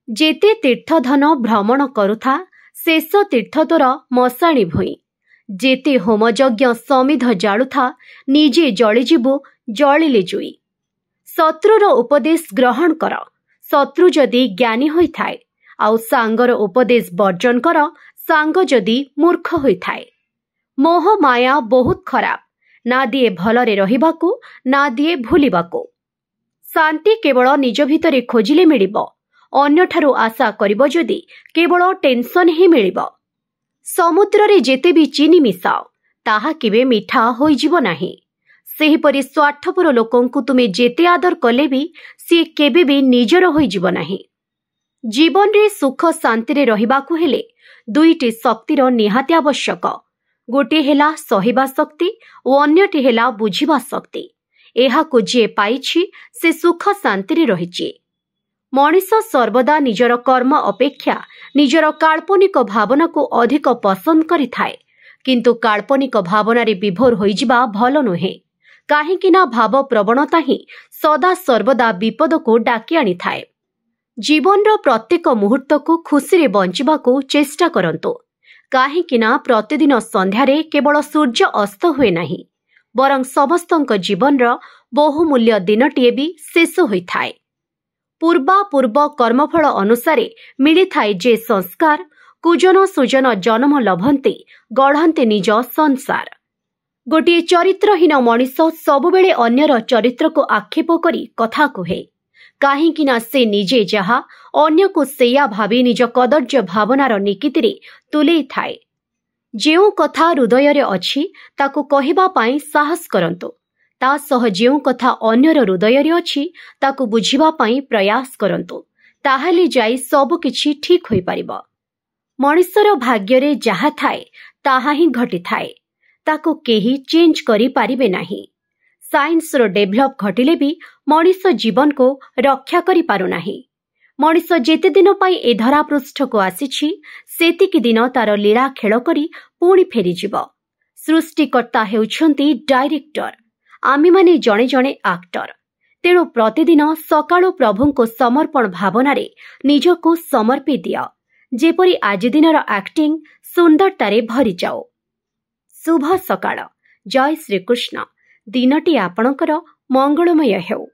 जेते तीर्थधन भ्रमण करुथा शेष तीर्थ तोर मशाणी भूई जेते होमयज्ञ समिध जालुथा निजे जलिजिबु जलिले जुई। शत्रुर उपदेश ग्रहण कर शत्रु जदि ज्ञानी होइथाए आउ सांगर उपदेश वर्जन कर सांग जदि मूर्ख होइथाए। मोह माया बहुत खराब ना दिए भलरे रहिबाकू ना दिए भूलिबाकू। शांति केवल निज भितरे खोजिले मिलिब अन्यठारु आशा करिब जदि केवल टेंशन ही मिलिब। समुद्र रे जेते भी चीनी मिसाओ ताहा केबे मिठा होई जिवो नाही। सेहिपरि स्वार्थपर लोकंकु तुमे जेते आदर कले भी सी केबे भी निजर होई जिवो नाही। जीवन रे सुख शांति रे रहिबाकू हेले दुईटी शक्तिर निहाती आवश्यक। गोटे हेला सहिबा शक्ति और अन्यटी हेला बुझिबा शक्ति। एहाकु जे पाइछि से सुख शांति रे रहिछि। मनीष सर्वदा निजर कर्म अपेक्षा निजर काल्पनिक भावना को अधिक पसंद करिथाए। किंतु काल्पनिक भावना रे विभोर होइजिबा भल नुहे। काहेकि ना भाव प्रवणता ही सदा सर्वदा विपद को डाकी आनी थाए। जीवन रो प्रत्येक मुहूर्त को खुशी रे बंचिबा को चेष्टा करंतु। काहेकि ना प्रतिदिन संध्यारे केवल सूर्य अस्त हुए नाही बरं समस्तंक जीवन रो बहुमूल्य दिनटीए भी शेष होइथाए। पूर्वा पूर्व कर्मफल अनुसारे मिली थाए जे संस्कार कुजन सुजन जन्म लभन्ते गढ़न्ते निज संसार। गोटे चरित्रहीन मनीष सबुबेले अन्यर चरित्र को आक्षेप करी कथा कहे। काहेकि ना से निजे जहा अन्य को सेया भावी निज कदर्य भावनार निकितिरे तुले थाए। जेउ कथा हृदय रे अछि ताकु कहिबा पाई साहस करंतु। ता सह जेउ कथा अन्यर हृदय रे अछि ताकु बुझिबा पाई प्रयास करंतु। ताहाले जाई सब किछि ठीक होई परिबो। मनुष्यर भाग्य रे जहा थाए ताहा ही घटी थाए। ताकु केही चेंज करी पारिबे नाही। साइंस रो डेभलप घटिले भी मनुष्य जीवन को रक्षा करि पारु नाही। मनुष्य जेते दिन पाई ए धरा पृष्ठ को आसीछि सेतिकी दिन तार लीला खेल करी पुणी फेरी जीव। सृष्टिकर्ता हेउछंती डायरेक्टर आमी माने जणे जणे एक्टर। तेणु प्रतिदिन सकाळु प्रभुको समर्पण भावनारे निजको समर्पी दिया जेपरी आज दिनर एक्टिंग सुंदरतारे भरी जाओ। शुभ सकाळ। जय श्री कृष्ण। दिनटी आपणकर मंगलमय हेउ।